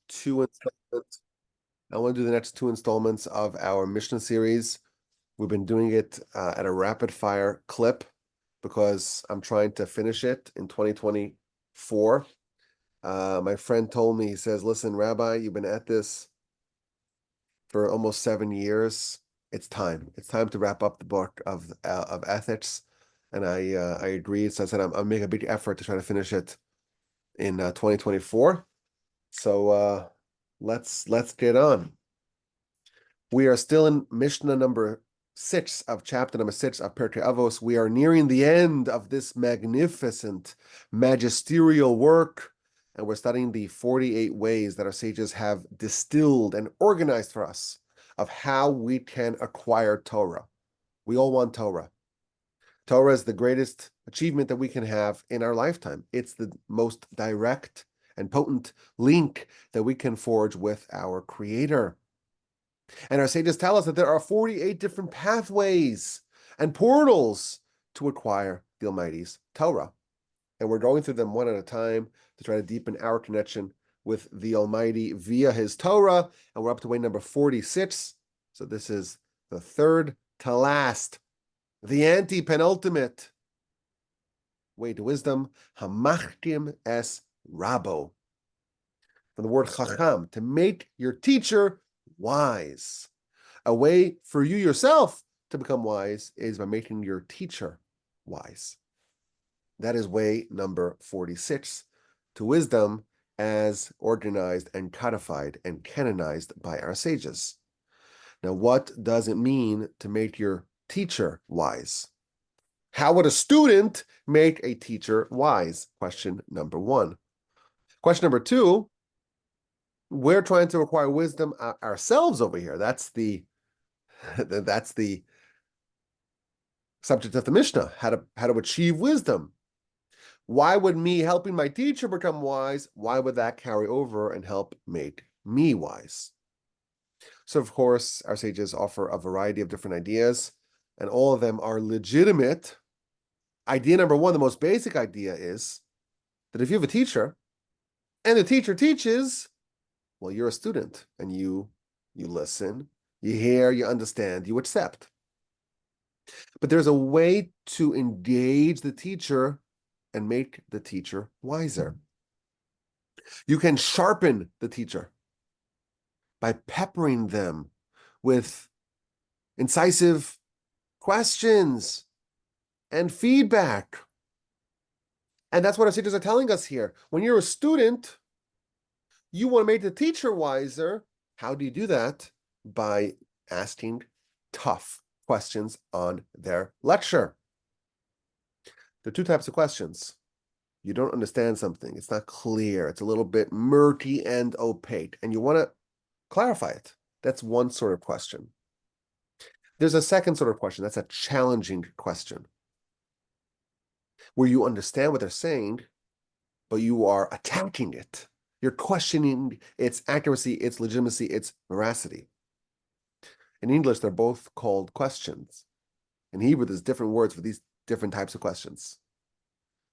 two installments. I want to do the next two installments of our Mishnah series. We've been doing it at a rapid fire clip because I'm trying to finish it in 2024. My friend told me, he says, listen, Rabbi, you've been at this for almost 7 years. It's time. It's time to wrap up the book of ethics. And I agreed. So I said, I'm making a big effort to try to finish it in 2024. So let's get on. We are still in Mishnah number 6 of chapter number 6 of Pirkei Avos. We are nearing the end of this magnificent magisterial work, and we're studying the 48 ways that our sages have distilled and organized for us of how we can acquire Torah. We all want Torah. Torah is the greatest achievement that we can have in our lifetime. It's the most direct and potent link that we can forge with our Creator. And our sages tell us that there are 48 different pathways and portals to acquire the Almighty's Torah. And we're going through them one at a time to try to deepen our connection with the Almighty via His Torah. And we're up to way number 46. So this is the third to last, the anti-penultimate way to wisdom, Hamachtim es Rabo. From the word Chacham, to make your teacher wise. A way for you yourself to become wise is by making your teacher wise. That is way number 46 to wisdom as organized and codified and canonized by our sages. Now, what does it mean to make your teacher wise? How would a student make a teacher wise? Question number 1. Question number 2, we're trying to acquire wisdom ourselves over here. That's the subject of the Mishnah, how to achieve wisdom. Why would me helping my teacher become wise? Why would that carry over and help make me wise? So, of course, our sages offer a variety of different ideas, and all of them are legitimate. Idea number 1, the most basic idea, is that if you have a teacher and the teacher teaches, well, you're a student and you listen, you hear, you understand, you accept. But there's a way to engage the teacher and make the teacher wiser. You can sharpen the teacher by peppering them with incisive questions and feedback. And that's what our sages are telling us here. When you're a student, you want to make the teacher wiser. How do you do that? By asking tough questions on their lecture. There are 2 types of questions. You don't understand something. It's not clear. It's a little bit murky and opaque, and you want to clarify it. That's one sort of question. There's a second sort of question. That's a challenging question, where you understand what they're saying, but you are attacking it. You're questioning its accuracy, its legitimacy, its veracity. In English, they're both called questions. In Hebrew, there's different words for these different types of questions.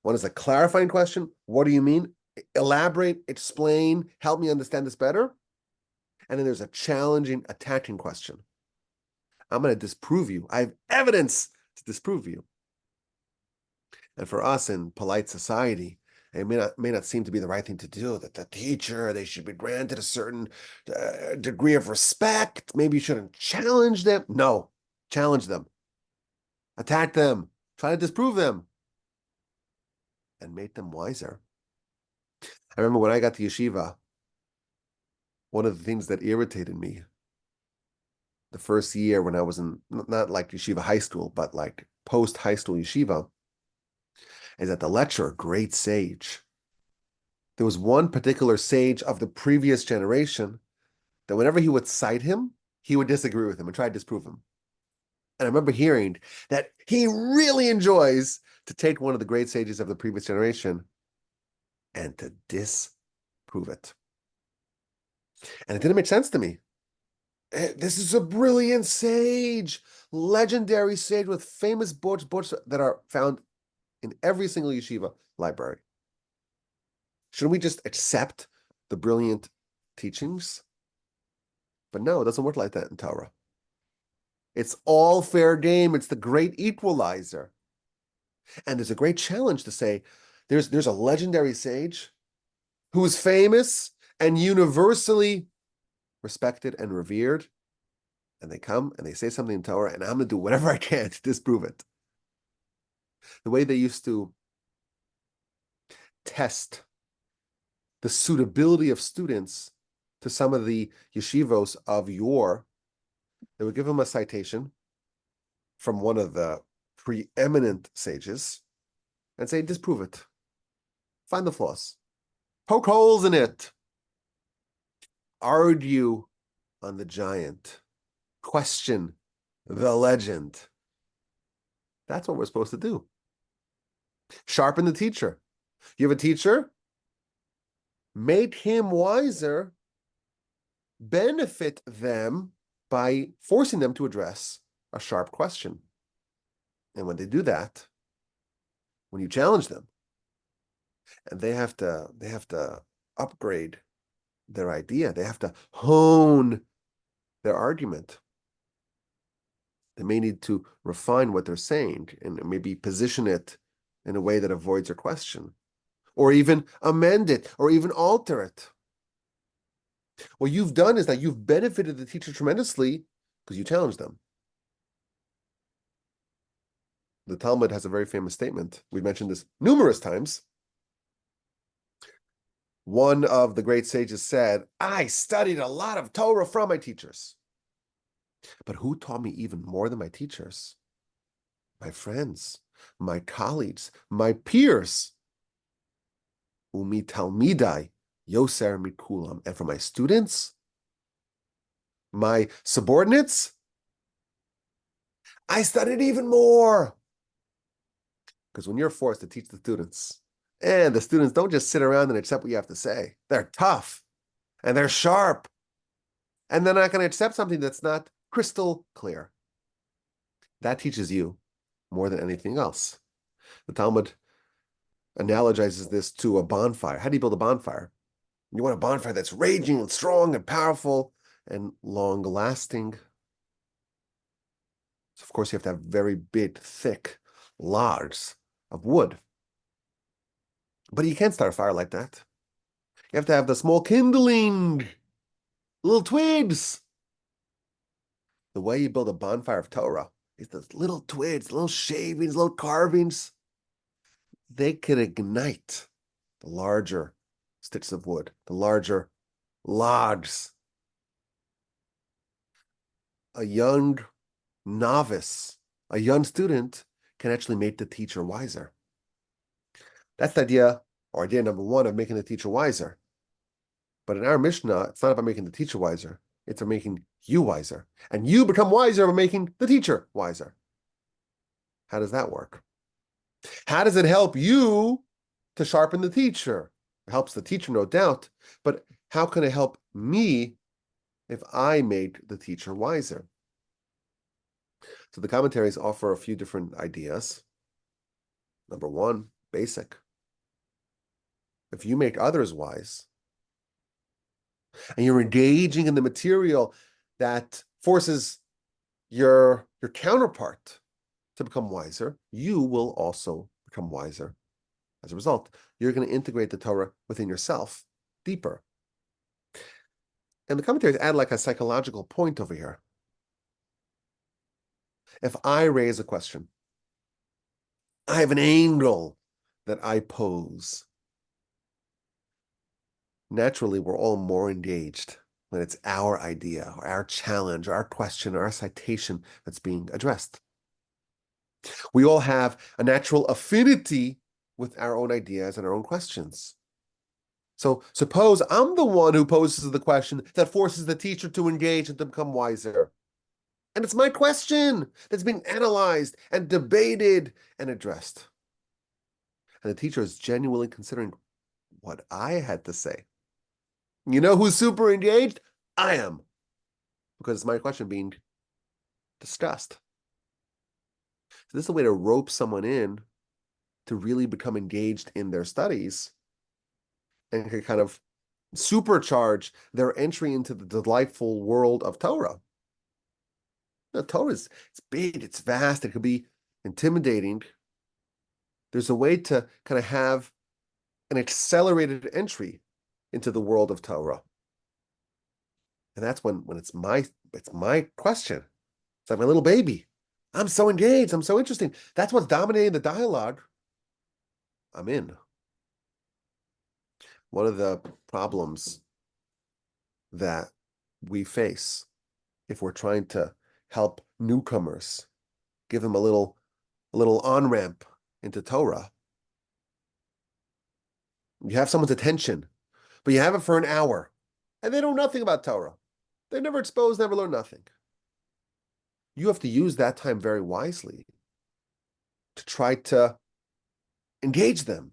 One is a clarifying question. What do you mean? Elaborate, explain, help me understand this better. And then there's a challenging, attacking question. I'm going to disprove you. I have evidence to disprove you. And for us in polite society, it may not seem to be the right thing to do, that the teacher, they should be granted a certain degree of respect. Maybe you shouldn't challenge them. No, challenge them. Attack them. Try to disprove them. And make them wiser. I remember when I got to yeshiva, one of the things that irritated me the first year when I was in, not like yeshiva high school, but like post-high school yeshiva, is that the lecturer, great sage, there was one particular sage of the previous generation that whenever he would cite him, he would disagree with him and try to disprove him. And I remember hearing that he really enjoys to take one of the great sages of the previous generation and to disprove it. And it didn't make sense to me. This is a brilliant sage, legendary sage with famous books that are found in every single yeshiva library. Shouldn't we just accept the brilliant teachings. But no, it doesn't work like that in Torah. It's all fair game. It's the great equalizer. And there's a great challenge to say there's a legendary sage who is famous and universally respected and revered. And they come and they say something in Torah, and I'm going to do whatever I can to disprove it. The way they used to test the suitability of students to some of the yeshivos of yore, they would give them a citation from one of the preeminent sages and say, disprove it. Find the flaws. Poke holes in it. Argue on the giant. Question the legend. That's what we're supposed to do. Sharpen the teacher. You have a teacher? Make him wiser. Benefit them by forcing them to address a sharp question. And when they do that, when you challenge them, and they have to upgrade their idea, they have to hone their argument. They may need to refine what they're saying and maybe position it in a way that avoids your question, or even amend it, or even alter it. What you've done is that you've benefited the teacher tremendously because you challenged them. The Talmud has a very famous statement. We've mentioned this numerous times. One of the great sages said, I studied a lot of Torah from my teachers. But who taught me even more than my teachers? My friends, my colleagues, my peers. Umi talmidai, yoser mikulam. And for my students, my subordinates, I studied even more. Because when you're forced to teach the students, and the students don't just sit around and accept what you have to say. They're tough, and they're sharp, and they're not going to accept something that's not crystal clear. That teaches you more than anything else. The Talmud analogizes this to a bonfire. How do you build a bonfire? You want a bonfire that's raging and strong and powerful and long-lasting. So of course, you have to have very big, thick logs of wood. But you can't start a fire like that. You have to have the small kindling, little twigs. The way you build a bonfire of Torah is those little twigs, little shavings, little carvings. They could ignite the larger sticks of wood, the larger logs. A young novice, a young student can actually make the teacher wiser. That's the idea, or idea number one, of making the teacher wiser. But in our Mishnah, it's not about making the teacher wiser. It's about making you wiser. And you become wiser by making the teacher wiser. How does that work? How does it help you to sharpen the teacher? It helps the teacher, no doubt. But how can it help me if I make the teacher wiser? So the commentaries offer a few different ideas. Number one, basic. If you make others wise, and you're engaging in the material that forces your counterpart to become wiser, you will also become wiser. As a result, you're going to integrate the Torah within yourself deeper. And the commentaries add like a psychological point over here. If I raise a question, I have an angle that I pose. Naturally, we're all more engaged when it's our idea, or our challenge, or our question, or our citation that's being addressed. We all have a natural affinity with our own ideas and our own questions. So suppose I'm the one who poses the question that forces the teacher to engage and to become wiser. And it's my question that's being analyzed and debated and addressed. And the teacher is genuinely considering what I had to say. You know who's super engaged? I am. Because it's my question being discussed. So this is a way to rope someone in to really become engaged in their studies and can kind of supercharge their entry into the delightful world of Torah. The Torah it's big, it's vast, it could be intimidating. There's a way to kind of have an accelerated entry into the world of Torah. And that's when it's my question. It's like my little baby. I'm so engaged. I'm so interesting. That's what's dominating the dialogue. I'm in. One of the problems that we face if we're trying to help newcomers, give them a little on-ramp into Torah. You have someone's attention, but you have it for an hour, and they know nothing about Torah. They're never exposed, never learned nothing. You have to use that time very wisely to try to engage them.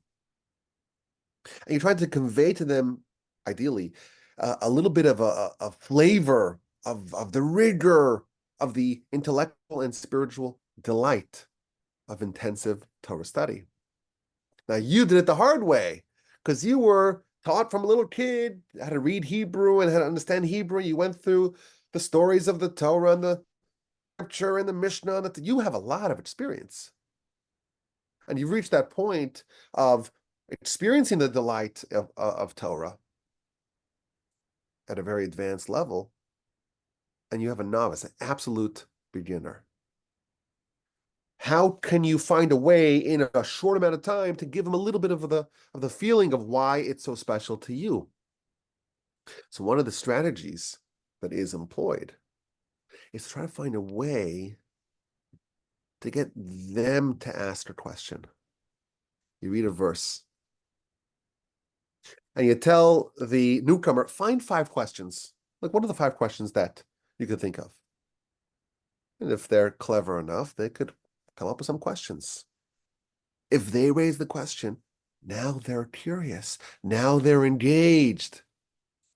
And you're trying to convey to them, ideally, a little bit of a flavor of the rigor of the intellectual and spiritual delight of intensive Torah study. Now, you did it the hard way because you were taught from a little kid how to read Hebrew and how to understand Hebrew. You went through the stories of the Torah and the scripture and the Mishnah. And you have a lot of experience. And you've reached that point of experiencing the delight of Torah at a very advanced level. And you have a novice, an absolute beginner. How can you find a way in a short amount of time to give them a little bit of the feeling of why it's so special to you? So one of the strategies that is employed is to try to find a way to get them to ask a question. You read a verse and you tell the newcomer, find 5 questions. Like, what are the 5 questions that you could think of? And if they're clever enough, they could come up with some questions. If they raise the question, now they're curious. Now they're engaged.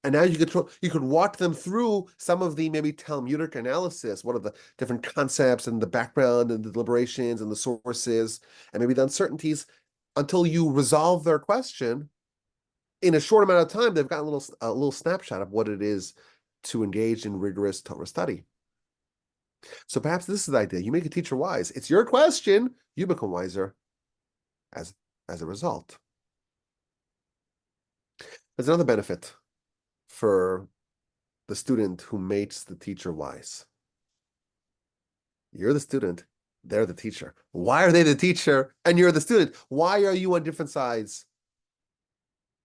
And now you could walk them through some of the maybe Talmudic analysis, what are the different concepts and the background and the deliberations and the sources, and maybe the uncertainties, until you resolve their question. In a short amount of time, they've got a little snapshot of what it is to engage in rigorous Torah study. So perhaps this is the idea. You make a teacher wise. It's your question. You become wiser as a result. There's another benefit for the student who makes the teacher wise. You're the student, they're the teacher. Why are they the teacher and you're the student? Why are you on different sides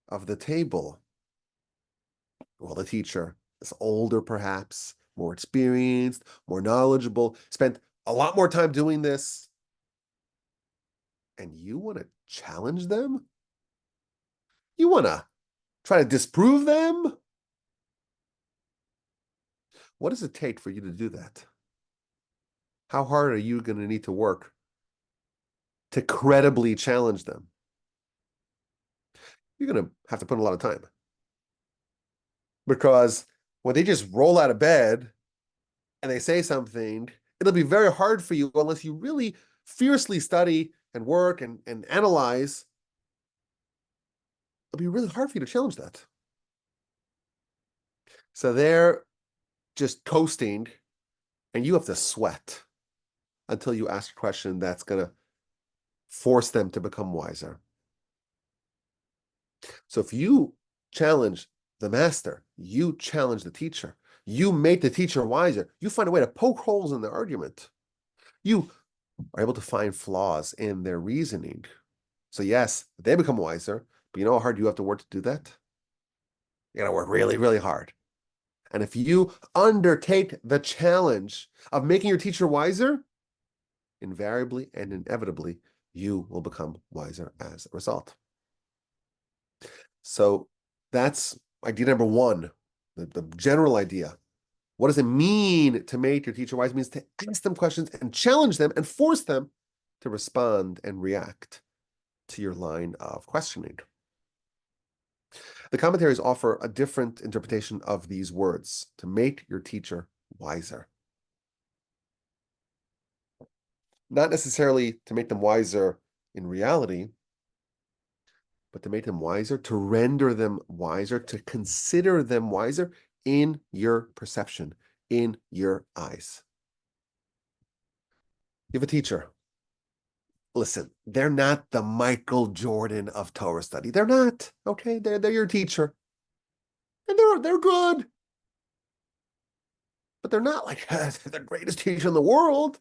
of the table? Well, the teacher is older, perhaps, more experienced, more knowledgeable, spent a lot more time doing this. And you want to challenge them? You want to try to disprove them? What does it take for you to do that? How hard are you going to need to work to credibly challenge them? You're going to have to put in a lot of time. Because when they just roll out of bed and they say something, it'll be very hard for you unless you really fiercely study and work and analyze. It'll be really hard for you to challenge that. So they're just coasting, and you have to sweat until you ask a question that's going to force them to become wiser. So if you challenge the master, you challenge the teacher, you make the teacher wiser, you find a way to poke holes in the argument. You are able to find flaws in their reasoning. So yes, they become wiser, but you know how hard you have to work to do that? You got to work really, really hard. And if you undertake the challenge of making your teacher wiser, invariably and inevitably, you will become wiser as a result. So that's idea number 1, the general idea. What does it mean to make your teacher wise? It means to ask them questions and challenge them and force them to respond and react to your line of questioning. The commentaries offer a different interpretation of these words, to make your teacher wiser. Not necessarily to make them wiser in reality, but to make them wiser, to render them wiser, to consider them wiser in your perception, in your eyes. You have a teacher. Listen, they're not the Michael Jordan of Torah study. They're not. Okay, they're your teacher. And they're good. But they're not like the greatest teacher in the world.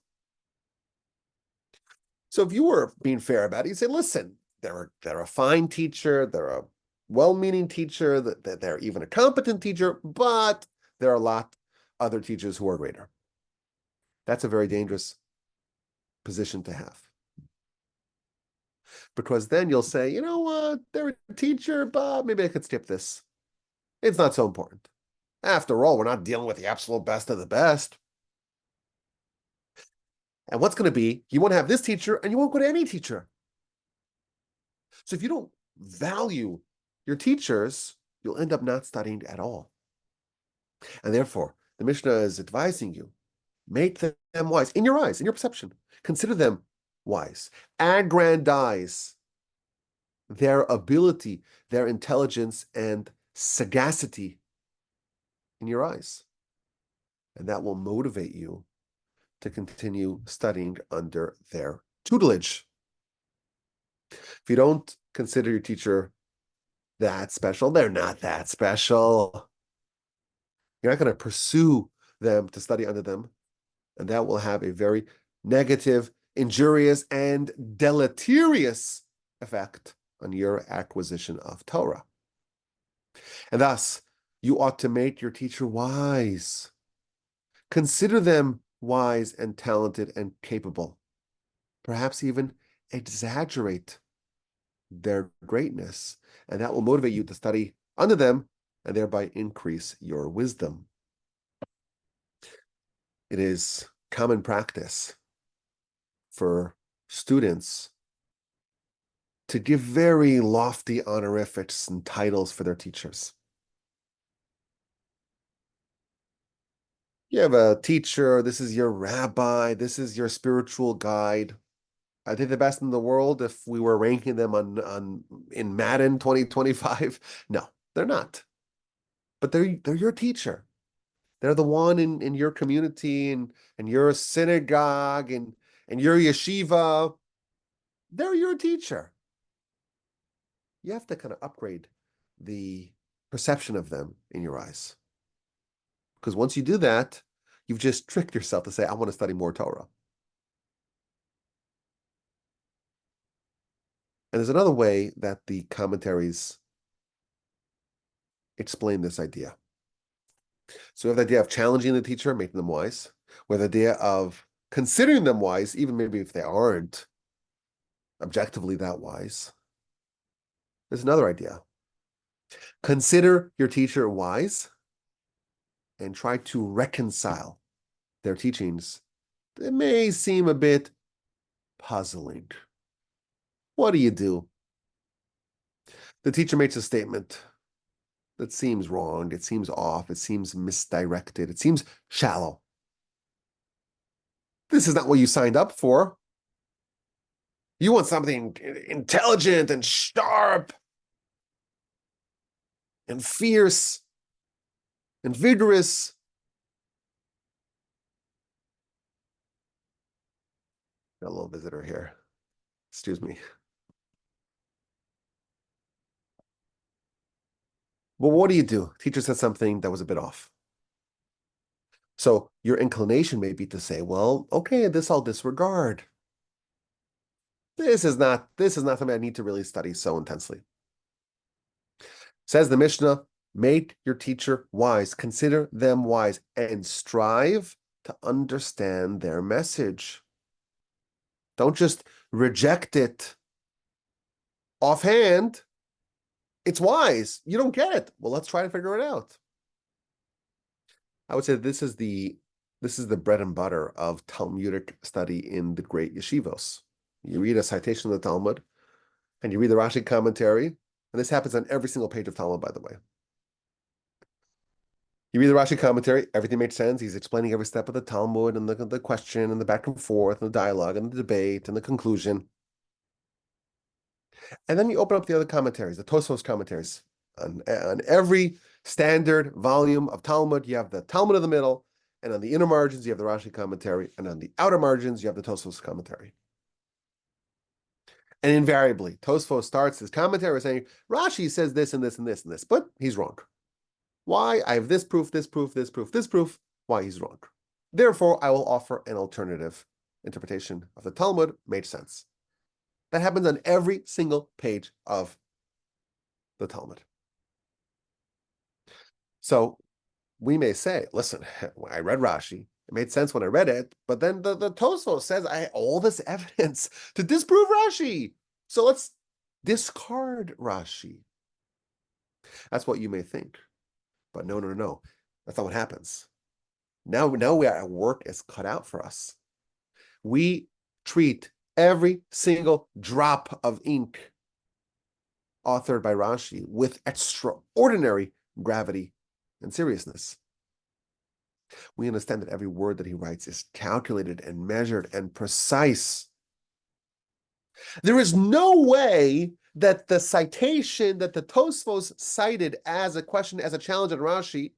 So if you were being fair about it, you say, listen, they're a fine teacher, they're a well-meaning teacher, that they're even a competent teacher, but there are a lot other teachers who are greater. That's a very dangerous position to have. Because then you'll say, you know what, they're a teacher, but maybe I could skip this. It's not so important. After all, we're not dealing with the absolute best of the best. And what's going to be, you won't have this teacher and you won't go to any teacher. So if you don't value your teachers, you'll end up not studying at all. And therefore, the Mishnah is advising you, make them wise in your eyes, in your perception. Consider them wise. Aggrandize their ability, their intelligence, and sagacity in your eyes. And that will motivate you to continue studying under their tutelage. If you don't consider your teacher that special, they're not that special. You're not going to pursue them to study under them, and that will have a very negative, injurious, and deleterious effect on your acquisition of Torah. And thus, you ought to make your teacher wise. Consider them wise and talented and capable. Perhaps even exaggerate their greatness, and that will motivate you to study under them and thereby increase your wisdom. It is common practice for students to give very lofty honorifics and titles for their teachers. You have a teacher, this is your rabbi, this is your spiritual guide. Are they the best in the world if we were ranking them in Madden 2025? No, they're not. But they're your teacher. They're the one in your community and your synagogue and your yeshiva. They're your teacher. You have to kind of upgrade the perception of them in your eyes. Because once you do that, you've just tricked yourself to say, I want to study more Torah. And there's another way that the commentaries explain this idea. So we have the idea of challenging the teacher, making them wise. We have the idea of considering them wise, even maybe if they aren't objectively that wise. There's another idea. Consider your teacher wise and try to reconcile their teachings. It may seem a bit puzzling. What do? The teacher makes a statement that seems wrong, it seems off, it seems misdirected, it seems shallow. This is not what you signed up for. You want something intelligent and sharp and fierce and vigorous. Got a little visitor here. Excuse me. Well, what do? Teacher said something that was a bit off. So your inclination may be to say, well, okay, this I'll disregard. This is not something I need to really study so intensely. Says the Mishnah, make your teacher wise, consider them wise, and strive to understand their message. Don't just reject it offhand. It's wise. You don't get it. Well, let's try to figure it out. I would say this is the bread and butter of Talmudic study in the great yeshivos. You read a citation of the Talmud, and you read the Rashi commentary, and this happens on every single page of Talmud, by the way. You read the Rashi commentary, everything makes sense. He's explaining every step of the Talmud and the question and the back and forth and the dialogue and the debate and the conclusion. And then you open up the other commentaries, the Tosfos commentaries. On every standard volume of Talmud, you have the Talmud in the middle, and on the inner margins, you have the Rashi commentary, and on the outer margins, you have the Tosfos commentary. And invariably, Tosfos starts his commentary saying, Rashi says this and this and this and this, but he's wrong. Why? I have this proof, this proof, this proof, this proof, why he's wrong. Therefore, I will offer an alternative interpretation of the Talmud. Made sense. That happens on every single page of the Talmud. So we may say, listen, I read Rashi. It made sense when I read it, but then the Tosfos says I have all this evidence to disprove Rashi. So let's discard Rashi. That's what you may think. But no. That's not what happens. Now our work is cut out for us. We treat every single drop of ink authored by Rashi with extraordinary gravity and seriousness. We understand that every word that he writes is calculated and measured and precise. There is no way that the citation that the Tosfos cited as a question, as a challenge at Rashi,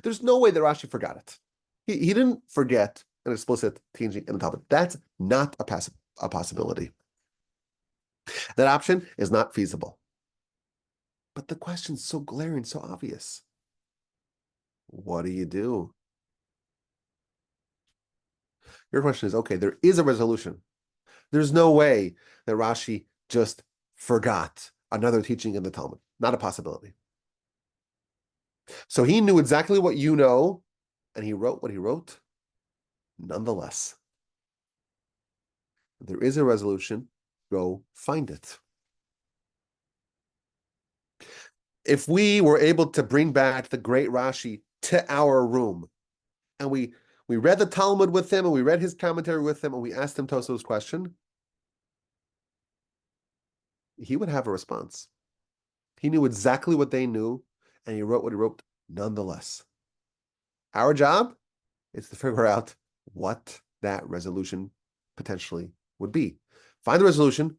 there's no way that Rashi forgot it. He didn't forget an explicit teaching in the Talmud. That's not a possibility. That option is not feasible. But the question's so glaring, so obvious. What do you do? Your question is, okay, there is a resolution. There's no way that Rashi just forgot another teaching in the Talmud. Not a possibility. So he knew exactly what you know, and he wrote what he wrote. Nonetheless, there is a resolution. Go find it. If we were able to bring back the great Rashi to our room, and we read the Talmud with him, and we read his commentary with him, and we asked him Tosfos' question, he would have a response. He knew exactly what they knew, and he wrote what he wrote nonetheless. Our job is to figure out what that resolution potentially would be. Find the resolution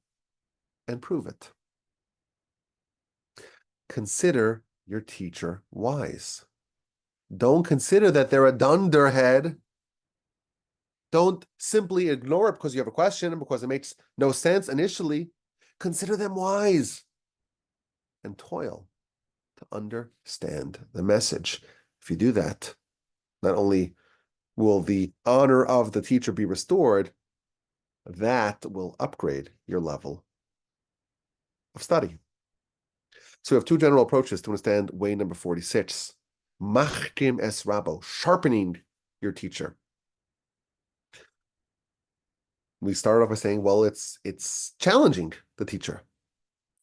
and prove it. Consider your teacher wise. Don't consider that they're a dunderhead. Don't simply ignore it because you have a question and because it makes no sense initially. Consider them wise and toil to understand the message. If you do that, not only will the honor of the teacher be restored, that will upgrade your level of study. So we have two general approaches to understand way number 46. Machkim es rabo, sharpening your teacher. We start off by saying, well, it's challenging the teacher,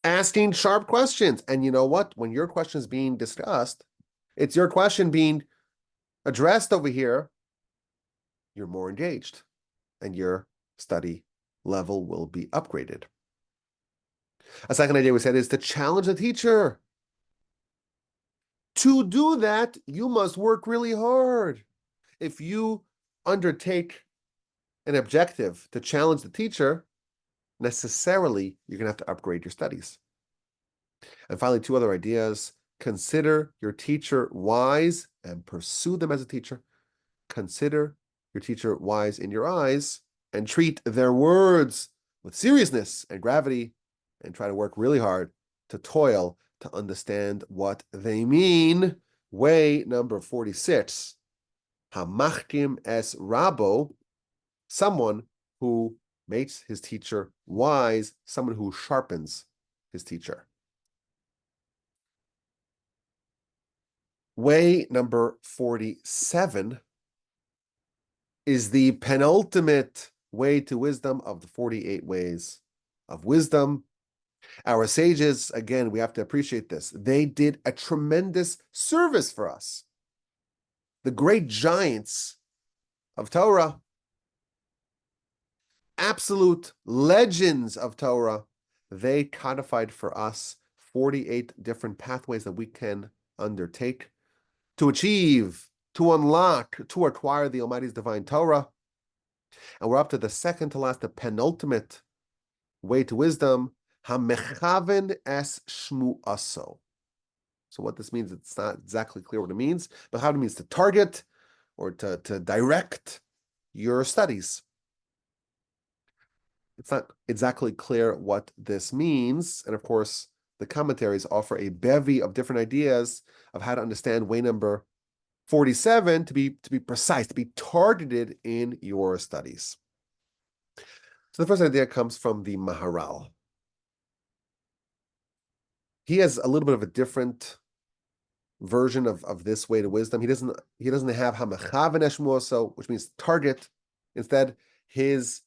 asking sharp questions. And you know what? When your question is being discussed, it's your question being addressed over here, you're more engaged and your study level will be upgraded. A second idea we said is to challenge the teacher. To do that, you must work really hard. If you undertake an objective to challenge the teacher, necessarily you're going to have to upgrade your studies. And finally, two other ideas. Consider your teacher wise and pursue them as a teacher. Consider your teacher wise in your eyes and treat their words with seriousness and gravity and try to work really hard to toil to understand what they mean. Way number 46. Hamachkim es rabo, someone who makes his teacher wise, someone who sharpens his teacher. Way number 47 is the penultimate way to wisdom of the 48 ways of wisdom. Our sages, again, we have to appreciate this. They did a tremendous service for us. The great giants of Torah, absolute legends of Torah, they codified for us 48 different pathways that we can undertake to achieve, to unlock, to acquire the Almighty's divine Torah. And we're up to the second to last, the penultimate way to wisdom, Hamechaven es shmuaso. So what this means, it's not exactly clear what it means, but how it means to target or to direct your studies. It's not exactly clear what this means. And of course, the commentaries offer a bevy of different ideas of how to understand way number 47 to be precise, to be targeted in your studies. So the first idea comes from the Maharal. He has a little bit of a different version of this way to wisdom. He doesn't have Hamachaven Eshmuoso, which means target. Instead, his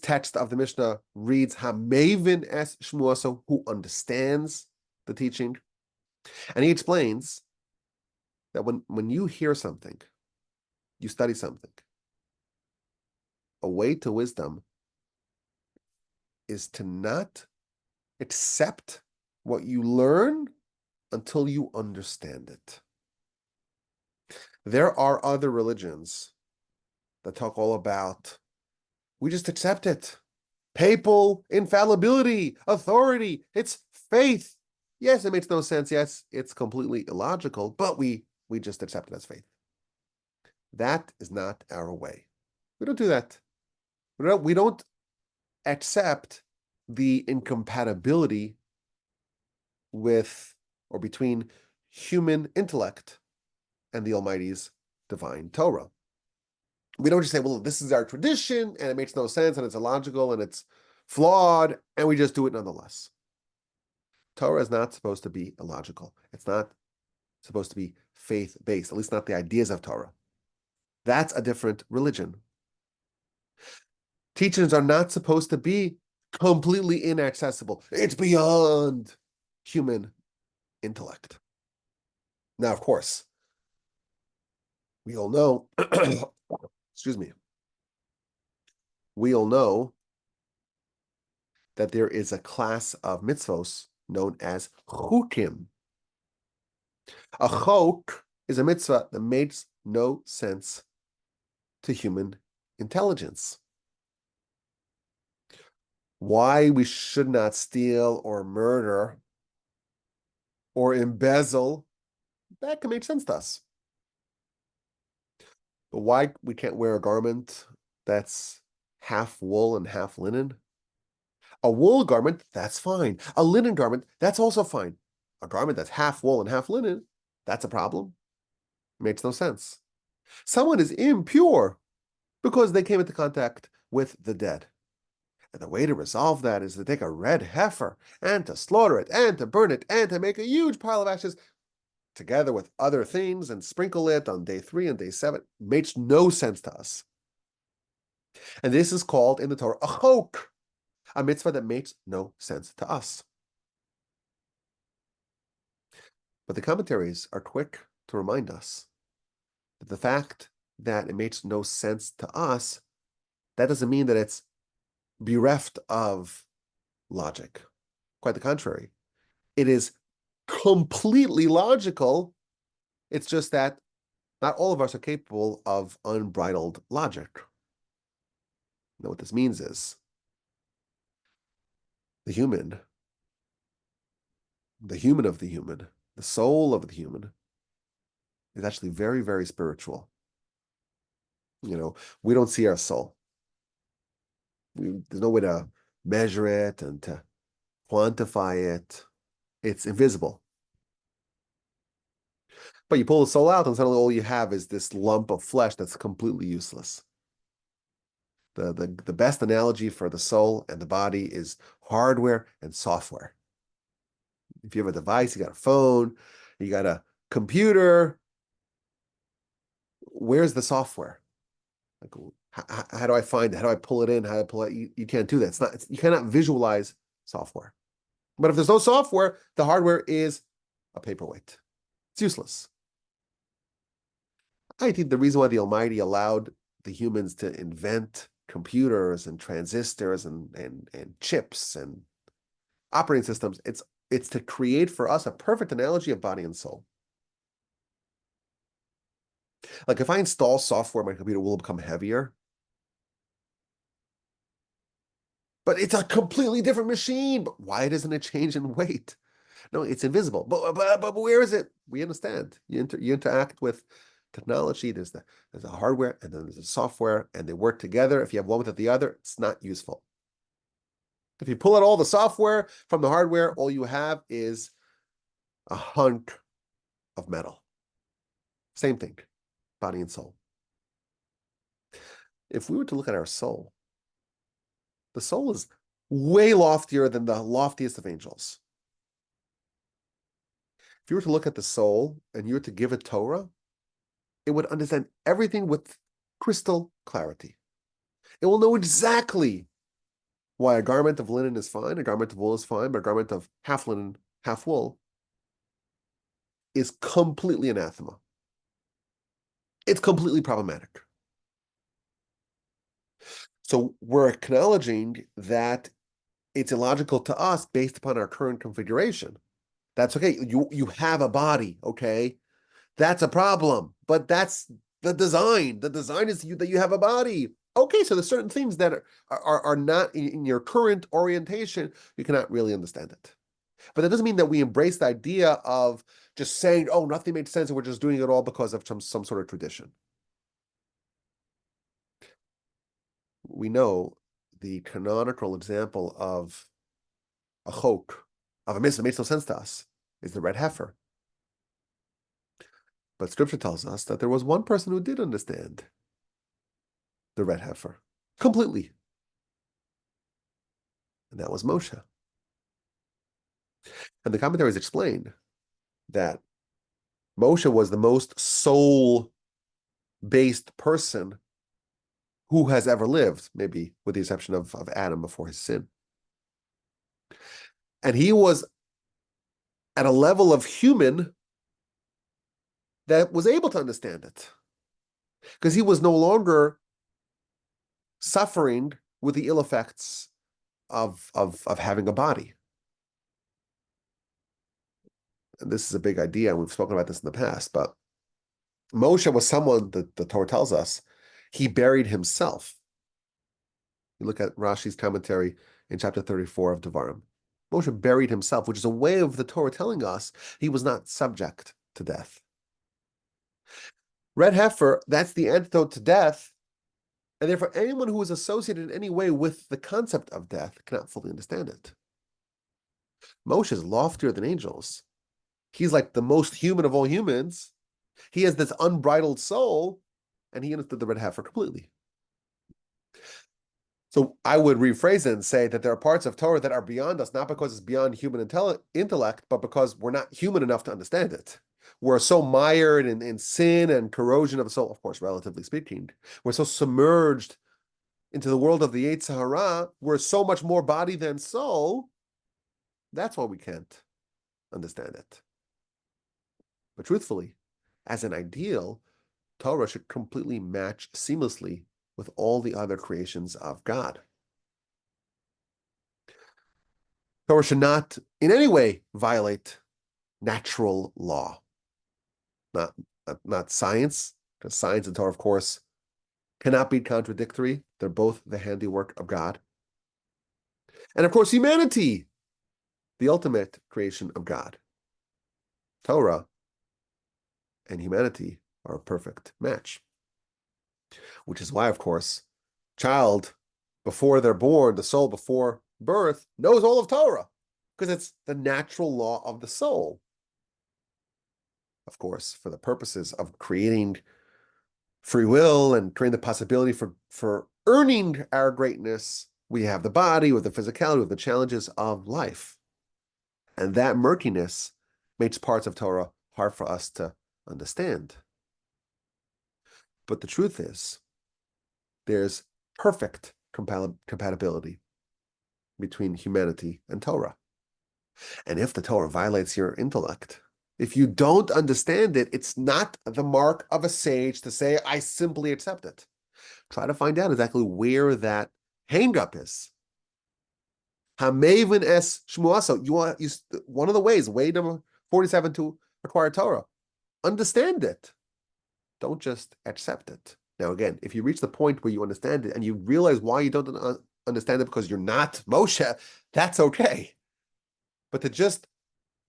text of the Mishnah reads Hamavin Es Shmuoso, who understands the teaching. And he explains that when you hear something, you study something, a way to wisdom is to not accept what you learn until you understand it. There are other religions that talk all about, we just accept it. Papal infallibility, authority, it's faith. Yes, it makes no sense. Yes, it's completely illogical, but we just accept it as faith. That is not our way. We don't do that. We don't accept the incompatibility with or between human intellect and the Almighty's divine Torah. We don't just say, well, this is our tradition and it makes no sense and it's illogical and it's flawed, and we just do it nonetheless. Torah is not supposed to be illogical. It's not supposed to be faith-based, at least not the ideas of Torah. That's a different religion. Teachings are not supposed to be completely inaccessible. It's beyond human intellect. Now, of course, we all know, excuse me, we all know that there is a class of mitzvos known as chukim. A chok is a mitzvah that makes no sense to human intelligence. Why we should not steal or murder or embezzle, that can make sense to us. But why we can't wear a garment that's half wool and half linen? A wool garment, that's fine. A linen garment, that's also fine. A garment that's half wool and half linen, that's a problem. Makes no sense. Someone is impure because they came into contact with the dead. And the way to resolve that is to take a red heifer and to slaughter it and to burn it and to make a huge pile of ashes together with other things and sprinkle it on day 3 and day 7. Makes no sense to us. And this is called in the Torah a chok, a mitzvah that makes no sense to us. But the commentaries are quick to remind us that the fact that it makes no sense to us, that doesn't mean that it's bereft of logic. Quite the contrary. It is completely logical. It's just that not all of us are capable of unbridled logic. Now, what this means is the human of the human, the soul of the human, is actually very, very spiritual. We don't see our soul. There's no way to measure it and to quantify it. It's invisible. But you pull the soul out, and suddenly all you have is this lump of flesh that's completely useless. The best analogy for the soul and the body is hardware and software. If you have a device, you got a phone, you got a computer, where's the software? Like, how do I find it? How do I pull it in? How do I pull it? You can't do that. You cannot visualize software. But if there's no software, the hardware is a paperweight. It's useless. I think the reason why the Almighty allowed the humans to invent computers and transistors and chips and operating systems, it's to create for us a perfect analogy of body and soul. Like if I install software in my computer, will it become heavier? But it's a completely different machine. But why doesn't it change in weight? No, it's invisible. But where is it? We understand. You interact with technology. There's a hardware and then there's a software, and they work together. If you have one without the other, it's not useful. If you pull out all the software from the hardware, all you have is a hunk of metal. Same thing, body and soul. If we were to look at our soul, the soul is way loftier than the loftiest of angels. If you were to look at the soul and you were to give it Torah, it would understand everything with crystal clarity. It will know exactly why a garment of linen is fine, a garment of wool is fine, but a garment of half linen, half wool is completely anathema. It's completely problematic. So we're acknowledging that it's illogical to us based upon our current configuration. That's okay. You have a body, okay? That's a problem, but that's the design. The design is that you have a body. Okay, so there's certain things that are not in your current orientation. You cannot really understand it. But that doesn't mean that we embrace the idea of just saying, oh, nothing makes sense and we're just doing it all because of some sort of tradition. We know the canonical example of a chok, of a mitzvah that makes no sense to us, is the red heifer. But scripture tells us that there was one person who did understand the red heifer completely. And that was Moshe. And the commentaries explain that Moshe was the most soul-based person who has ever lived, maybe with the exception of Adam before his sin. And he was at a level of human that was able to understand it, because he was no longer suffering with the ill effects of having a body. And this is a big idea, and we've spoken about this in the past, but Moshe was someone that the Torah tells us he buried himself. You look at Rashi's commentary in chapter 34 of Devarim. Moshe buried himself, which is a way of the Torah telling us he was not subject to death. Red heifer, that's the antidote to death, and therefore anyone who is associated in any way with the concept of death cannot fully understand it. Moshe is loftier than angels. He's like the most human of all humans. He has this unbridled soul, and he understood the red heifer completely. So I would rephrase it and say that there are parts of Torah that are beyond us, not because it's beyond human intellect, but because we're not human enough to understand it. We're so mired in sin and corrosion of the soul, of course, relatively speaking. We're so submerged into the world of the Yetzer Hara. We're so much more body than soul. That's why we can't understand it. But truthfully, as an ideal, Torah should completely match seamlessly with all the other creations of God. Torah should not in any way violate natural law. Not science, because science and Torah, of course, cannot be contradictory. They're both the handiwork of God. And of course, humanity, the ultimate creation of God. Torah and humanity are a perfect match. Which is why, of course, child, before they're born, the soul before birth, knows all of Torah, because it's the natural law of the soul. Of course, for the purposes of creating free will and creating the possibility for earning our greatness, we have the body with the physicality, with the challenges of life. And that murkiness makes parts of Torah hard for us to understand. But the truth is, there's perfect compatibility between humanity and Torah. And if the Torah violates your intellect, if you don't understand it, it's not the mark of a sage to say, I simply accept it. Try to find out exactly where that hang-up is. Hamevin es shmuaso. One of the ways, way number 47 to acquire Torah. Understand it. Don't just accept it. Now, again, if you reach the point where you understand it and you realize why you don't understand it because you're not Moshe, that's okay. But to just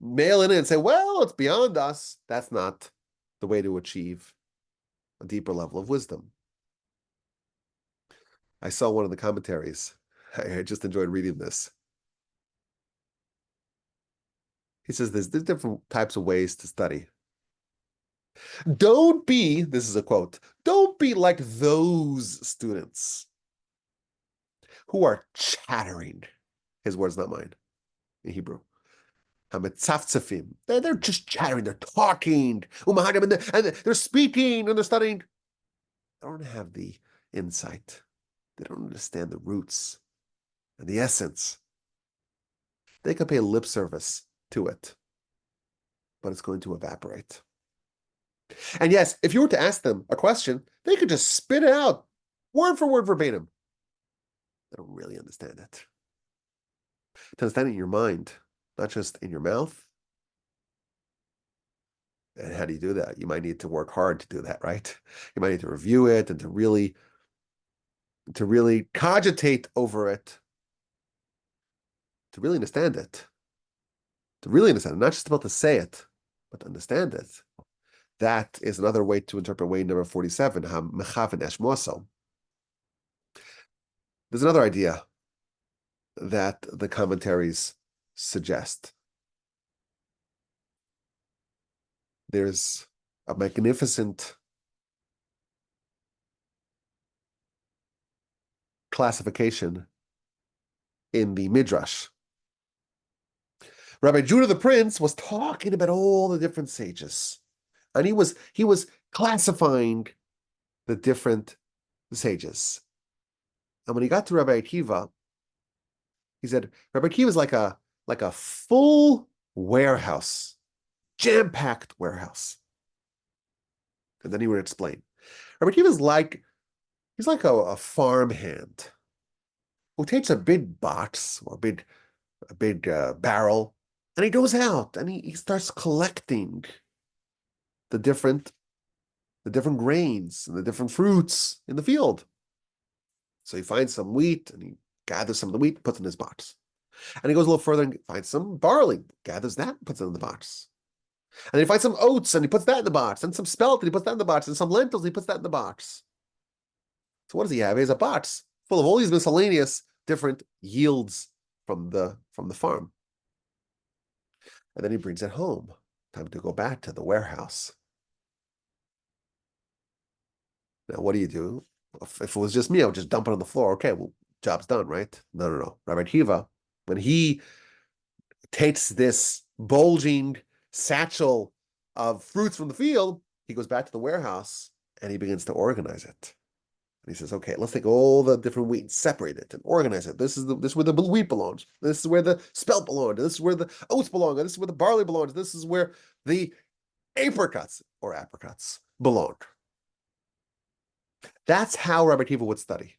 mail it in and say, well, it's beyond us, that's not the way to achieve a deeper level of wisdom. I saw one of the commentaries. I just enjoyed reading this. He says there's different types of ways to study. Don't be, this is a quote, don't be like those students who are chattering. His words, not mine, in Hebrew. Hametzafzafim. They're just chattering, they're talking, and they're speaking, and they're studying. They don't have the insight. They don't understand the roots and the essence. They can pay lip service to it, but it's going to evaporate. And yes, if you were to ask them a question, they could just spit it out, word for word, verbatim. They don't really understand it. To understand it in your mind, not just in your mouth. And how do you do that? You might need to work hard to do that, right? You might need to review it and to really cogitate over it, to really understand it. To really understand it, not just about to say it, but to understand it. That is another way to interpret way number 47, ha-mechaven eshmoso. There's another idea that the commentaries suggest. There's a magnificent classification in the Midrash. Rabbi Judah the Prince was talking about all the different sages, and he was classifying the different sages. And when he got to Rabbi Akiva, he said, Rabbi Akiva is like a full warehouse, jam-packed warehouse. And then he would explain. Rabbi Akiva is he's like a farmhand who takes a big box or a big barrel, and he goes out and he starts collecting the different grains and the different fruits in the field. So he finds some wheat and he gathers some of the wheat, puts it in his box. And he goes a little further and finds some barley, gathers that, puts it in the box. And then he finds some oats and he puts that in the box, and some spelt and he puts that in the box, and some lentils, he puts that in the box. So what does he have? He has a box full of all these miscellaneous different yields from the farm. And then he brings it home. Time to go back to the warehouse. Now, what do? If it was just me, I would just dump it on the floor. Okay, well, job's done, right? No. Rabbi Akiva, when he takes this bulging satchel of fruits from the field, he goes back to the warehouse and he begins to organize it. And he says, okay, let's take all the different wheat and separate it and organize it. This is where the wheat belongs. This is where the spelt belongs. This is where the oats belong. This is where the barley belongs. This is where the apricots belong. That's how Rabbi Akiva would study.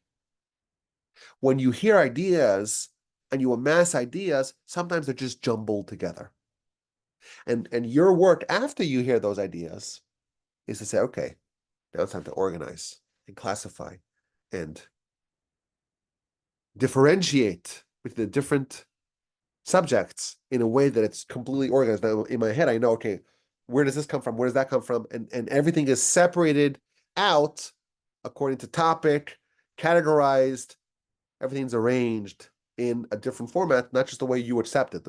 When you hear ideas and you amass ideas, sometimes they're just jumbled together. And your work after you hear those ideas is to say, okay, now it's time to organize and classify and differentiate with the different subjects in a way that it's completely organized. Now, in my head, I know, okay, where does this come from? Where does that come from? And everything is separated out according to topic, categorized. Everything's arranged in a different format, not just the way you accept it.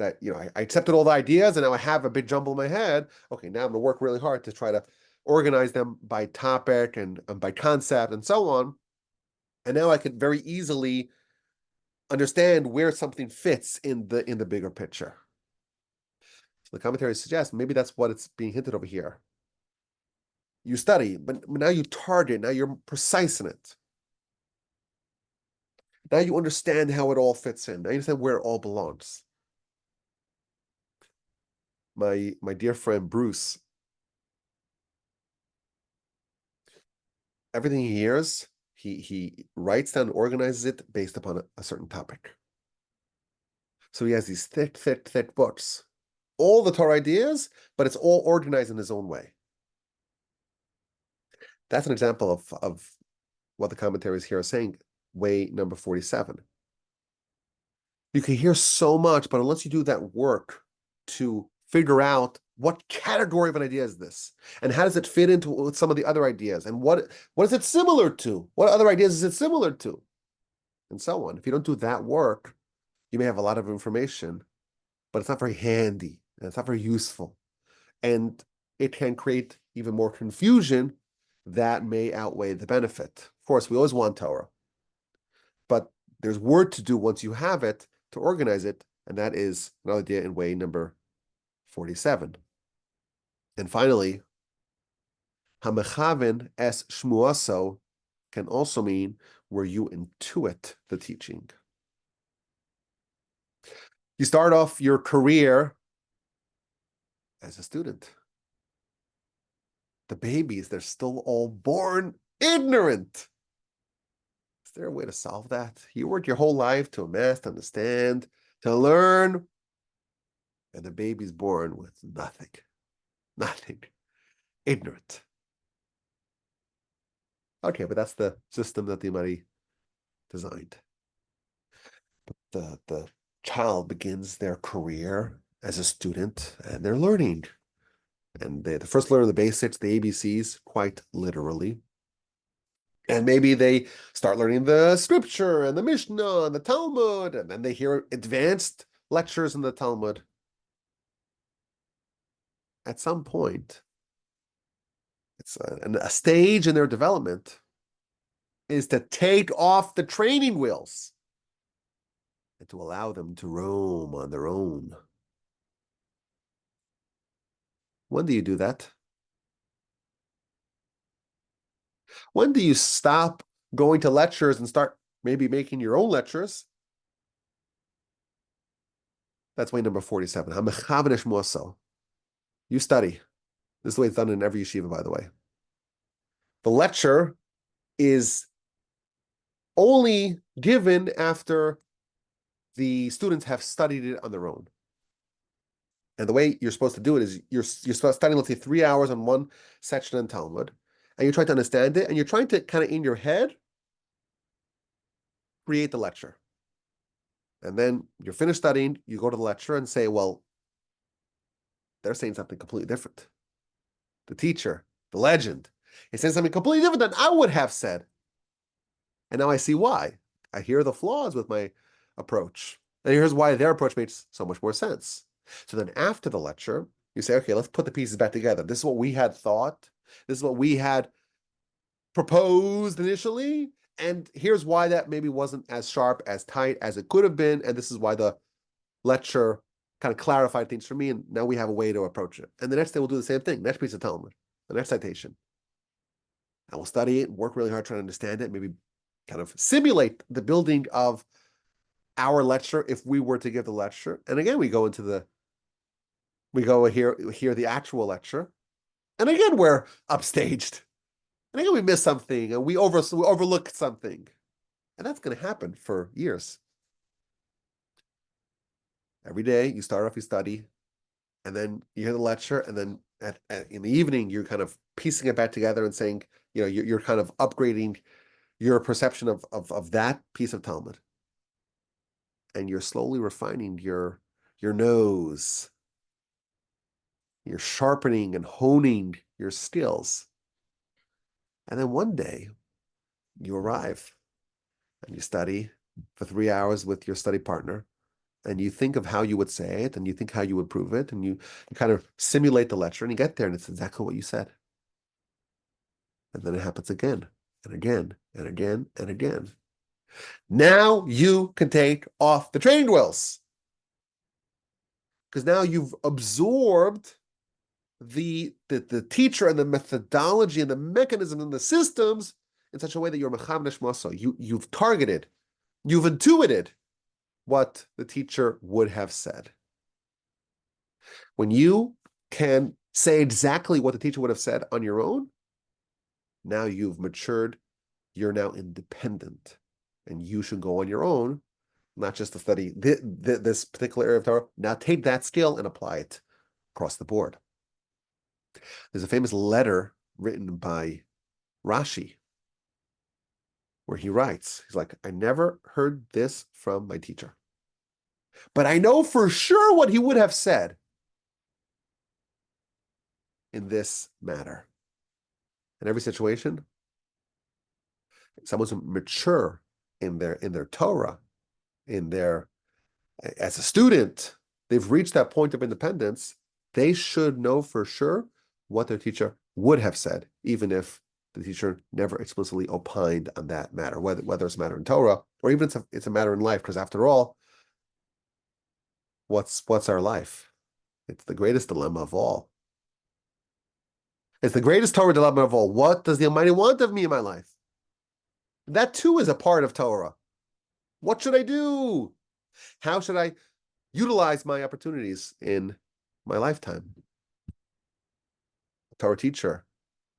I accepted all the ideas and now I have a big jumble in my head. Okay, now I'm going to work really hard to try to organize them by topic and by concept and so on. And now I can very easily understand where something fits in the bigger picture. So the commentary suggests maybe that's what it's being hinted over here. You study, but now you target, now you're precise in it. Now you understand how it all fits in. Now you understand where it all belongs. My dear friend Bruce, everything he hears, he writes down and organizes it based upon a certain topic. So he has these thick books. All the Torah ideas, but it's all organized in his own way. That's an example of what the commentaries here are saying. way number 47. You can hear so much, but unless you do that work to figure out what category of an idea is this, and how does it fit into some of the other ideas, and what is it similar to? What other ideas is it similar to? And so on. If you don't do that work, you may have a lot of information, but it's not very handy, and it's not very useful. And it can create even more confusion that may outweigh the benefit. Of course, we always want Torah, but there's work to do once you have it to organize it, and that is another idea in way number 47. And finally, Hamechaven es shmuaso can also mean where you intuit the teaching. You start off your career as a student. The babies, they're still all born ignorant. Is there a way to solve that? You work your whole life to amass, to understand, to learn, and the baby's born with nothing, ignorant. Okay, but that's the system that the Imari designed. But the child begins their career as a student, and they're learning. And they first learn the basics, the ABCs, quite literally. And maybe they start learning the scripture and the Mishnah and the Talmud, and then they hear advanced lectures in the Talmud. At some point, it's a stage in their development is to take off the training wheels and to allow them to roam on their own. When do you do that? When do you stop going to lectures and start maybe making your own lectures? That's way number 47. You study. This is the way it's done in every yeshiva, by the way. The lecture is only given after the students have studied it on their own. And the way you're supposed to do it is you're studying, let's say, 3 hours on one section in Talmud, and you're trying to understand it, and you're trying to kind of in your head create the lecture. And then you're finished studying, you go to the lecture and say, well, they're saying something completely different. The teacher, the legend, is saying something completely different than I would have said. And now I see why. I hear the flaws with my approach. And here's why their approach makes so much more sense. So then after the lecture, you say, okay, let's put the pieces back together. This is what we had thought. This is what we had proposed initially. And here's why that maybe wasn't as sharp, as tight as it could have been. And this is why the lecture kind of clarified things for me. And now we have a way to approach it. And the next day we'll do the same thing. Next piece of Talmud, the next citation. And we'll study it, work really hard trying to understand it, maybe kind of simulate the building of our lecture if we were to give the lecture. And again, we go hear the actual lecture. And again, we're upstaged. And again, we miss something and we overlook something. And that's going to happen for years. Every day you start off, you study, and then you hear the lecture, and then in the evening, you're kind of piecing it back together and saying, you're kind of upgrading your perception of that piece of Talmud. And you're slowly refining your nose. You're sharpening and honing your skills. And then one day, you arrive and you study for 3 hours with your study partner, and you think of how you would say it, and you think how you would prove it, and you kind of simulate the lecture, and you get there, and it's exactly what you said. And then it happens again, and again, and again, and again. Now you can take off the training wheels. Because now you've absorbed the teacher and the methodology and the mechanism and the systems in such a way that you're mechaven shmaso. You've targeted, you've intuited what the teacher would have said. When you can say exactly what the teacher would have said on your own, now you've matured, you're now independent, and you should go on your own, not just to study this particular area of Torah. Now take that skill and apply it across the board. There's a famous letter written by Rashi. where he writes, he's like, I never heard this from my teacher, but I know for sure what he would have said in this matter. In every situation, someone's mature in their Torah, in their as a student, they've reached that point of independence. They should know for sure what their teacher would have said, even if the teacher never explicitly opined on that matter, whether it's a matter in Torah or even it's a matter in life. Because after all, what's our life? It's the greatest dilemma of all. It's the greatest Torah dilemma of all. What does the Almighty want of me in my life? That too is a part of Torah. What should I do? How should I utilize my opportunities in my lifetime? A Torah teacher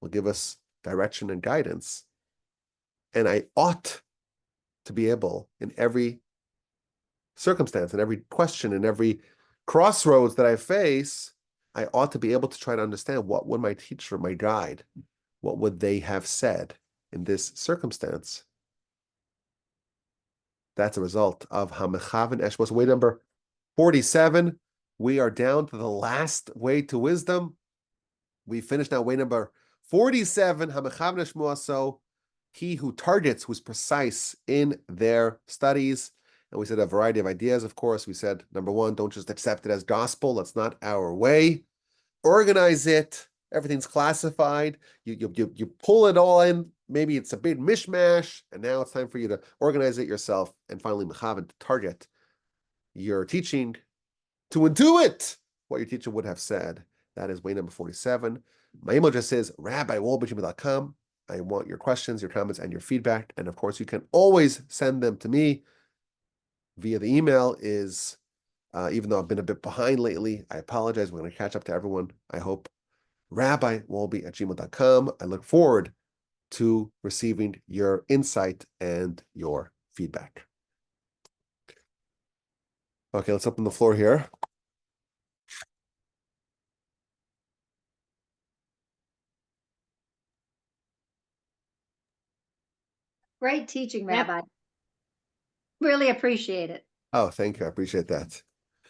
will give us direction and guidance. And I ought to be able, in every circumstance, in every question, in every crossroads that I face, I ought to be able to try to understand what would my teacher, my guide, what would they have said in this circumstance? That's a result of Hamechaven Eshbos. Way number 47. We are down to the last way to wisdom. We finished now way number 47. Hamechaven Eshmoaso. He who targets, who's precise in their studies. And we said a variety of ideas, of course. We said, number one, don't just accept it as gospel. That's not our way. Organize it. Everything's classified. You pull it all in. Maybe it's a big mishmash, and now it's time for you to organize it yourself. And finally, mechaven, to target your teaching, to intuit what your teacher would have said. That is way number 47. My email address is rabbiwolbe@gmail.com. I want your questions, your comments, and your feedback. And of course, you can always send them to me via the email. Is even though I've been a bit behind lately, I apologize. We're going to catch up to everyone, I hope. rabbiwolbe@gmail.com. I look forward to receiving your insight and your feedback. Okay, let's open the floor here. Great teaching, Rabbi. Really appreciate it. Oh, thank you. I appreciate that.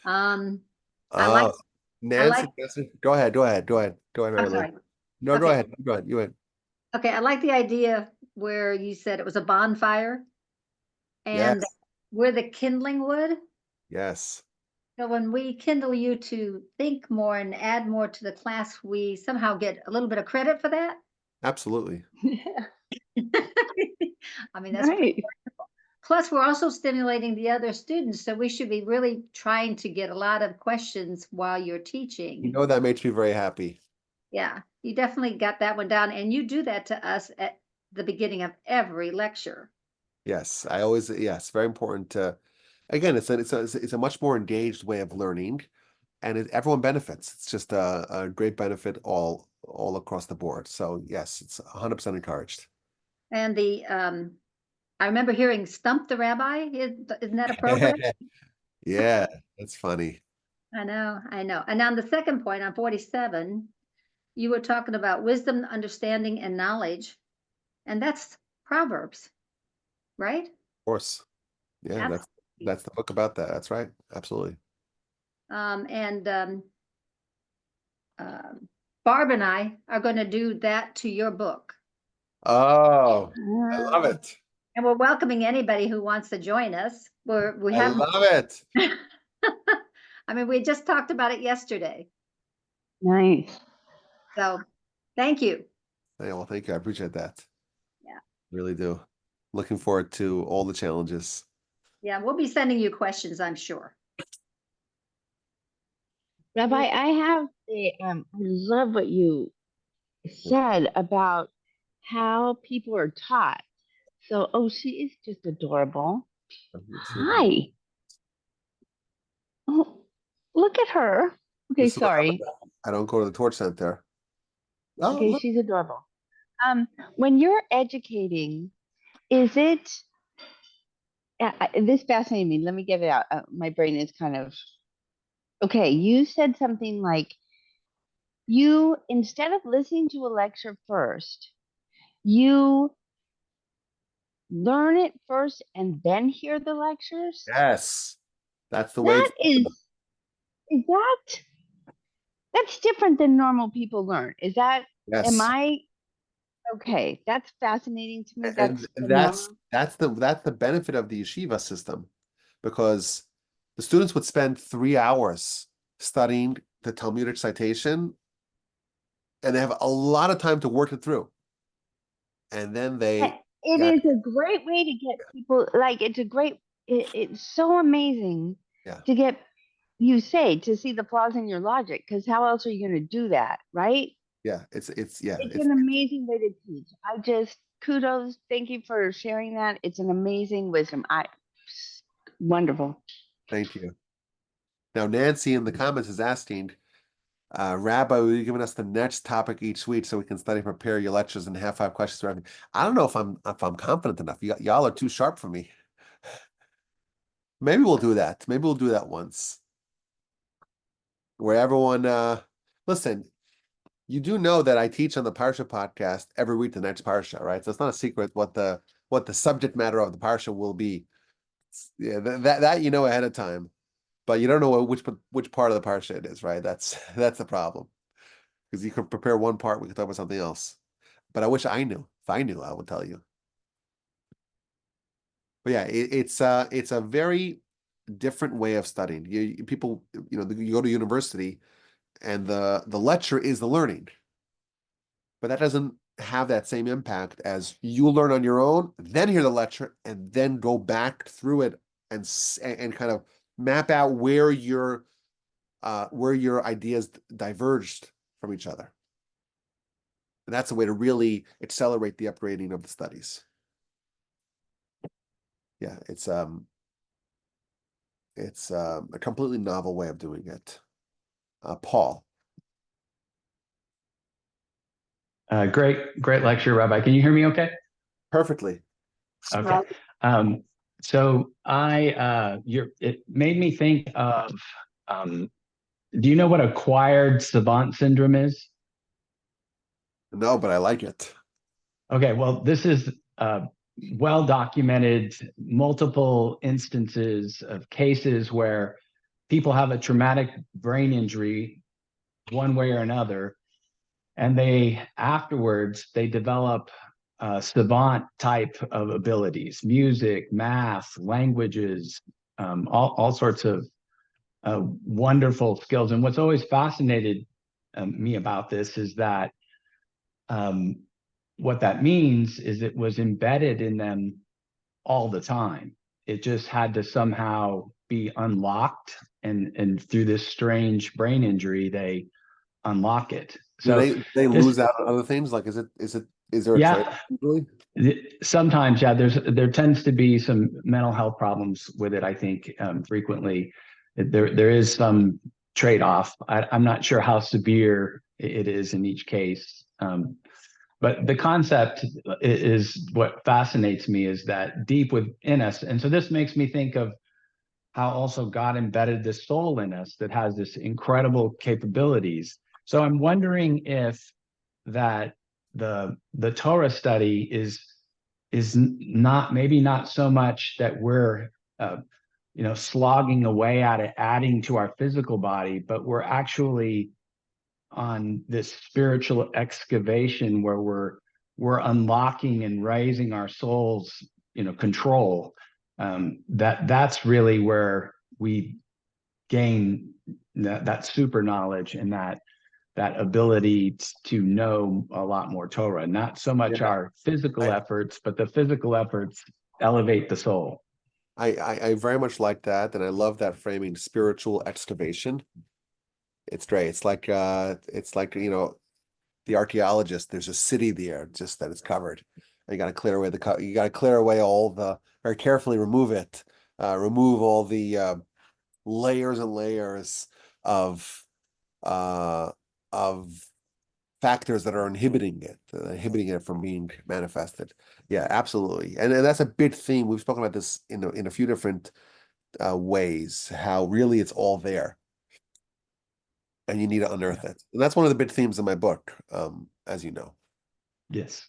I like Nancy, go ahead, I'm Mary Lou. sorry. No, go ahead. Go ahead. You went. Okay, I like the idea where you said it was a bonfire and Yes. we're the kindling wood. Yes. So when we kindle you to think more and add more to the class, we somehow get a little bit of credit for that. Absolutely. I mean, that's pretty wonderful. Plus, we're also stimulating the other students, so we should be really trying to get a lot of questions while you're teaching. You know, that makes me very happy. Yeah, you definitely got that one down, and you do that to us at the beginning of every lecture. Yes, I always, yes, very important to, again, it's a much more engaged way of learning, and everyone benefits. It's just a great benefit all across the board. So yes, it's 100% encouraged. And I remember hearing "Stump the Rabbi." Isn't that appropriate? Yeah, that's funny. I know, I know. And on the second point, on 47, you were talking about wisdom, understanding, and knowledge, and that's Proverbs, right? Of course. Yeah, that's the book about that. That's right. Absolutely. And Barb and I are going to do that to your book. Oh, I love it. And we're welcoming anybody who wants to join us. We I have. love it. I mean, we just talked about it yesterday. Nice. So, thank you. Yeah, well, thank you. I appreciate that. Yeah. Really do. Looking forward to all the challenges. Yeah, we'll be sending you questions, I'm sure. Rabbi, I love what you said about how people are taught. So, oh, she is just adorable. Hi. Oh, look at her. Okay, sorry. I don't go to the Torch Center. Oh, Okay, look. she's adorable. When you're educating, is it this fascinated me? Let me get it out. My brain is kind of okay. You said something like you, instead of listening to a lecture first, you learn it first and then hear the lectures? Yes, that's the way That is that's different than normal people learn. Am yes. I okay? That's fascinating to me. And That's phenomenal. that's the benefit of the yeshiva system, because the students would spend 3 hours studying the Talmudic citation, and they have a lot of time to work it through. And then they It got, is a great way to get people, like, it's so amazing yeah, to get, you say, to see the flaws in your logic, because how else are you going to do that, right? yeah, yeah, It's an amazing way to teach. I just, kudos, thank you for sharing that. It's an amazing wisdom. Wonderful. thank you. Now, Nancy in the comments is asking, Rabbi, will you giving us the next topic each week so we can study, prepare your lectures and have 5 questions for everything? I don't know if I'm confident enough. Y'all are too sharp for me. Maybe we'll do that. Maybe we'll do that once, where everyone listen. You do know that I teach on the Parsha podcast every week the next Parsha, right? So it's not a secret what the subject matter of the Parsha will be. Yeah, that you know ahead of time, but you don't know which part of the Parsha it is, right? That's the problem, because you could prepare one part, we could talk about something else. But I wish I knew. If I knew, I would tell you. But yeah, it's a very different way of studying. People, you go to university, and the lecture is the learning, but that doesn't have that same impact as you learn on your own, then hear the lecture, and then go back through it and kind of map out where your ideas diverged from each other. And that's a way to really accelerate the upgrading of the studies. Yeah, it's a completely novel way of doing it. Paul. Great lecture, Rabbi. Can you hear me okay? Perfectly. Okay. So it made me think of, do you know what acquired savant syndrome is? No, but I like it. Okay, well, this is well documented, multiple instances of cases where people have a traumatic brain injury one way or another, and afterwards they develop savant type of abilities, music, math, languages, all sorts of wonderful skills. And what's always fascinated me about this is that what that means is it was embedded in them all the time. It just had to somehow be unlocked, and through this strange brain injury, they unlock it. So they lose out on other things? Like, is there a yeah, trade? sometimes, yeah, there tends to be some mental health problems with it. I think frequently there is some trade-off. I'm not sure how severe it is in each case. But the concept is what fascinates me, is that deep within us. And so this makes me think of how also God embedded this soul in us that has this incredible capabilities. So I'm wondering if that the Torah study is not, maybe not so much that we're slogging away at it, adding to our physical body, but we're actually on this spiritual excavation where we're unlocking and raising our soul's control. That's really where we gain that super knowledge and that ability to know a lot more Torah. Not so much our physical efforts, but the physical efforts elevate the soul. I very much like that, and I love that framing, spiritual excavation. It's great. It's like the archaeologist. There's a city there, just that it's covered. And you got to clear away you got to clear away very carefully remove it, remove all the layers and layers of factors that are inhibiting it from being manifested. Yeah, absolutely. And that's a big theme. We've spoken about this in a few different ways, how really it's all there. And you need to unearth it. And that's one of the big themes in my book, as you know. Yes.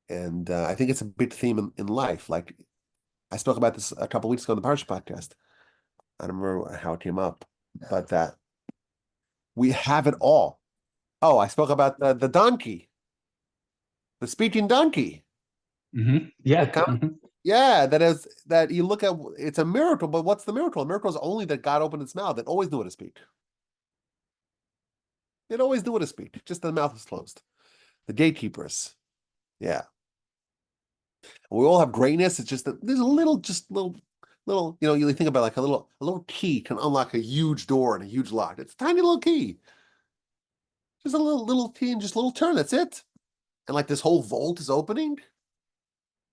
And I think it's a big theme in life. Like I spoke about this a couple weeks ago on the Parsha podcast. I don't remember how it came up, but that we have it all. Oh, I spoke about the donkey, the speaking donkey. Yeah. That Yeah, that you look at, it's a miracle, but what's the miracle? The miracle is only that God opened its mouth. It always knew how to speak. It always knew how to speak, just the mouth was closed. The gatekeepers. Yeah. We all have greatness. It's just that there's a little, you think about like a little key can unlock a huge door and a huge lock. It's a tiny little key. Just a little key and just a little turn. That's it. And like this whole vault is opening.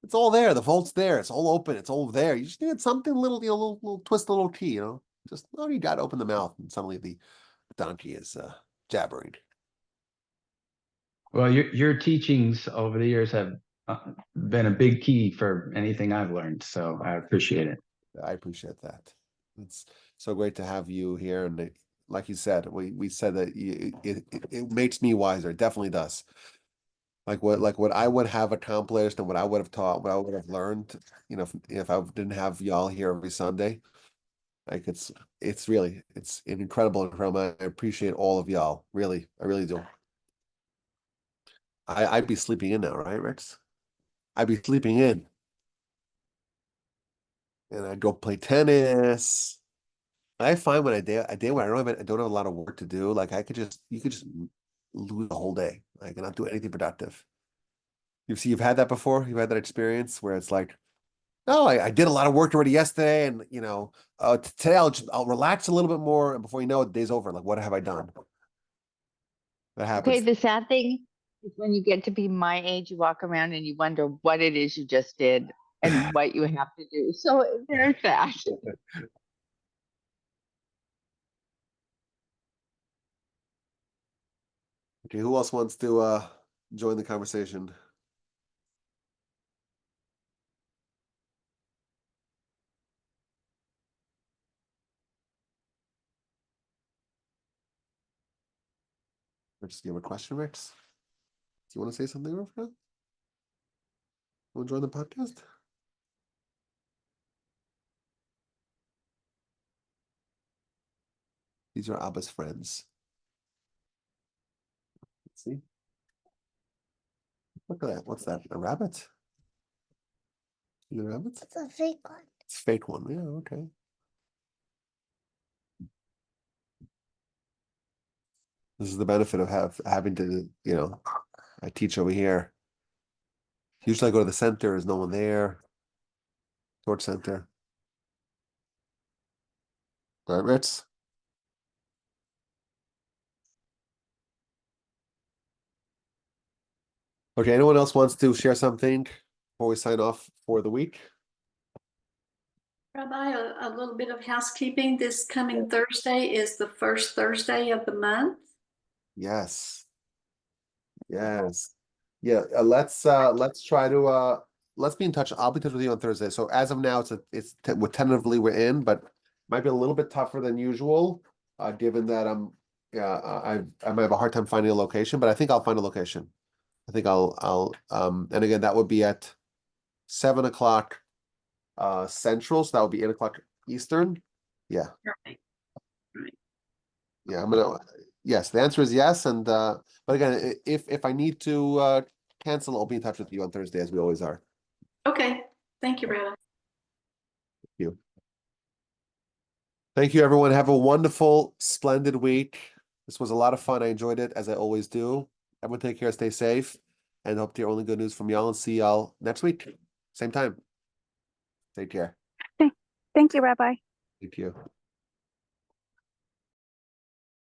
It's all there. The vault's there. It's all open. It's all there. You just need something little, little twist, a little key, Just, you got to open the mouth and suddenly the donkey is jabbering. Well, your teachings over the years have been a big key for anything I've learned. So I appreciate it. I appreciate that. It's so great to have you here. And like you said, we said that it makes me wiser. It definitely does. Like what I would have accomplished and what I would have taught, what I would have learned, if I didn't have y'all here every Sunday, like it's incredible. I appreciate all of y'all. Really, I really do. I'd be sleeping in now, right, Rex? I'd be sleeping in. And I'd go play tennis. I find when a day when I don't have a lot of work to do, like you could just lose the whole day, like not do anything productive. You've had that before? You've had that experience where it's like, oh, I did a lot of work already yesterday, and today I'll relax a little bit more, and before you know it, the day's over. Like, what have I done? That happens. Okay, the sad thing is when you get to be my age, you walk around and you wonder what it is you just did and what you have to do. So there's that. Okay, who else wants to join the conversation? Rich, do you have a question, Rex? Do you want to say something, Rafa? Want to join the podcast? These are Abba's friends. Let's see. Look at that. What's that? A rabbit? Is it a rabbit? It's a fake one. It's a fake one. Yeah, okay. This is the benefit of having to, I teach over here. Usually I go to the center, there's no one there. Torch center. Right, Ritz? Okay, anyone else wants to share something before we sign off for the week? Rabbi, a little bit of housekeeping. This coming Thursday is the first Thursday of the month. Yes. Yes. Yeah, let's try to let's be in touch. I'll be in touch with you on Thursday. So as of now, we're tentatively we're in, but might be a little bit tougher than usual, given that I might have a hard time finding a location, but I think I'll find a location. I think I'll and again that would be at 7:00 Central, so that would be 8:00 Eastern. Yeah. Right. Right. Yeah, yes, the answer is yes, and but again, if I need to cancel, I'll be in touch with you on Thursday, as we always are. Okay. Thank you, Rabbi. Thank you, everyone. Have a wonderful, splendid week. This was a lot of fun. I enjoyed it, as I always do. Everyone take care, stay safe, and hope to hear only good news from y'all, and see y'all next week. Same time. Take care. Thank you, Rabbi. Thank you.